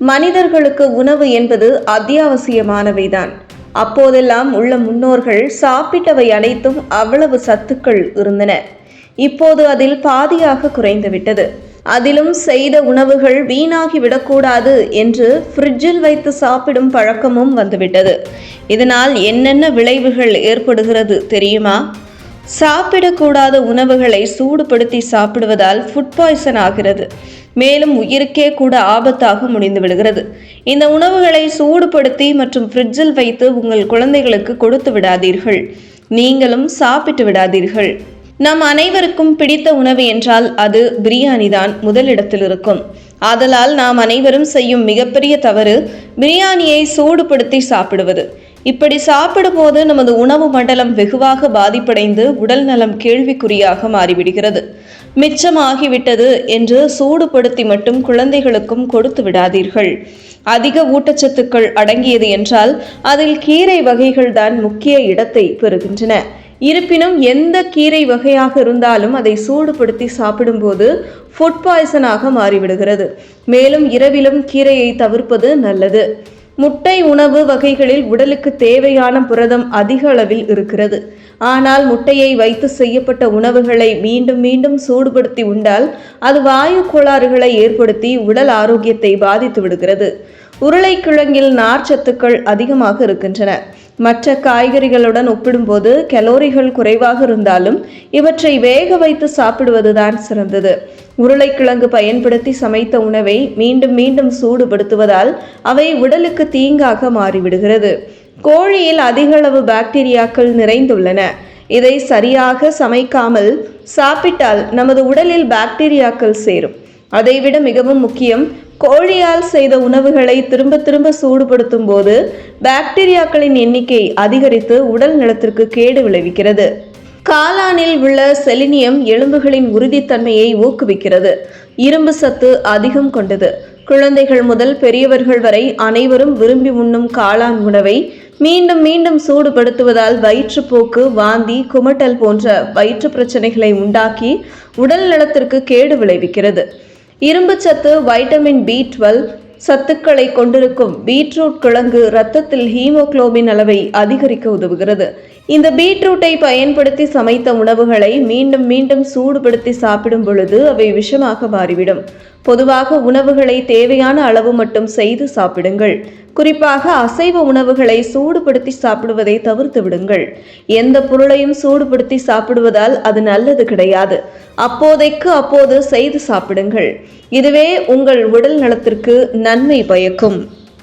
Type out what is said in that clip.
மனிதர்களுக்கு உணவு என்பது அத்தியாவசியமானவைதான். அப்போதெல்லாம் உள்ள முன்னோர்கள் சாப்பிட்டவை அனைத்தும் அவ்வளவு சத்துக்கள் இருந்தன. இப்போது அதில் பாதியாக குறைந்துவிட்டது. அதிலும் செய்த உணவுகள் வீணாகி விடக்கூடாது என்று ஃப்ரிட்ஜில் வைத்து சாப்பிடும் பழக்கமும் வந்துவிட்டது. இதனால் என்னென்ன விளைவுகள் ஏற்படுகிறது தெரியுமா? சாப்பிடக்கூடாத உணவுகளை சூடுபடுத்தி சாப்பிடுவதால் ஃபுட் பாய்சன் ஆகிறது. மேலும் உயிருக்கே கூட ஆபத்தாக முடிந்து விடுகிறது. இந்த உணவுகளை சூடுபடுத்தி மற்றும் ஃப்ரிட்ஜில் வைத்து உங்கள் குழந்தைகளுக்கு கொடுத்து விடாதீர்கள். நீங்களும் சாப்பிட்டு விடாதீர்கள். நம் அனைவருக்கும் பிடித்த உணவு என்றால் அது பிரியாணி தான் முதலிடத்தில் இருக்கும். ஆதலால் நாம் அனைவரும் செய்யும் மிகப்பெரிய தவறு பிரியாணியை சூடுபடுத்தி சாப்பிடுவது. இப்படி சாப்பிடும்போது நமது உணவு மண்டலம் வெகுவாக பாதிப்படைந்து உடல் நலம் கேள்விக்குறியாக மாறிவிடுகிறது. மிச்சமாகிவிட்டது என்று சூடுபடுத்தி மட்டும் குழந்தைகளுக்கும் கொடுத்து விடாதீர்கள். அதிக ஊட்டச்சத்துக்கள் அடங்கியது என்றால் அதில் கீரை வகைகள் தான் முக்கிய இடத்தை பெறுகின்றன. இருப்பினும் எந்த கீரை வகையாக இருந்தாலும் அதை சூடுபடுத்தி சாப்பிடும்போது ஃபுட் பாய்சனாக மாறிவிடுகிறது. மேலும் இரவிலும் கீரையை தவிர்ப்பது நல்லது. முட்டை உணவு வகைகளில் உடலுக்கு தேவையான புரதம் அதிக அளவில் இருக்கிறது. ஆனால் முட்டையை வைத்து செய்யப்பட்ட உணவுகளை மீண்டும் மீண்டும் சூடுபடுத்தி உண்டால் அது வாயு கோளாறுகளை ஏற்படுத்தி உடல் ஆரோக்கியத்தை பாதித்து விடுகிறது. உருளைக்கிழங்கில் நார்ச்சத்துக்கள் அதிகமாக இருக்கின்றன. மற்ற காய்கறிகளுடன் ஒப்பிடும்போது கலோரிகள் குறைவாக இருந்தாலும் இவற்றை வேக வைத்து சாப்பிடுவதுதான் சிறந்தது. உருளைக்கிழங்கு பயன்படுத்தி சமைத்த உணவை மீண்டும் மீண்டும் சூடுபடுத்துவதால் அவை உடலுக்கு தீங்காக மாறிவிடுகிறது. கோழியில் அதிக அளவு பாக்டீரியாக்கள் நிறைந்துள்ளன. இதை சரியாக சமைக்காமல் சாப்பிட்டால் நமது உடலில் பாக்டீரியாக்கள் சேரும். அதைவிட மிகவும் முக்கியம், கோழியால் செய்த உணவுகளை திரும்ப திரும்ப சூடுபடுத்தும் போது பாக்டீரியாக்களின் எண்ணிக்கை அதிகரித்து உடல் நலத்திற்கு கேடு விளைவிக்கிறது. காளானில் உள்ள செலினியம் எலும்புகளின் உறுதித்தன்மையை ஊக்குவிக்கிறது. இரும்பு சத்து அதிகம் கொண்டது. குழந்தைகள் முதல் பெரியவர்கள் வரை அனைவரும் விரும்பி உண்ணும் காளான் உணவை மீண்டும் மீண்டும் சூடுபடுத்துவதால் வயிற்றுப்போக்கு, வாந்தி, குமட்டல் போன்ற வயிற்று பிரச்சனைகளை உண்டாக்கி உடல் நலத்திற்கு கேடு விளைவிக்கிறது. இரும்பு சத்து, வைட்டமின் B12 சத்துக்களை கொண்டிருக்கும் பீட்ரூட் கிழங்கு இரத்தத்தில் ஹீமோகுளோபின் அளவை அதிகரிக்க உதவுகிறது. இந்த பீட்ரூட்டை பயன்படுத்தி சமைத்த உணவுகளை மீண்டும் மீண்டும் சூடுபடுத்தி சாப்பிடும் பொழுது அவை விஷமாக மாறிவிடும். பொதுவாக உணவுகளை தேவையான அளவு மட்டும் செய்து சாப்பிடுங்கள். குறிப்பாக அசைவ உணவுகளை சூடுபடுத்தி சாப்பிடுவதை தவிர்த்து விடுங்கள். எந்த பொருளையும் சூடுபடுத்தி சாப்பிடுவதால் அது நல்லது கிடையாது. அப்போதைக்கு அப்போது செய்து சாப்பிடுங்கள். இதுவே உங்கள் உடல் நலத்திற்கு நன்மை பயக்கும்.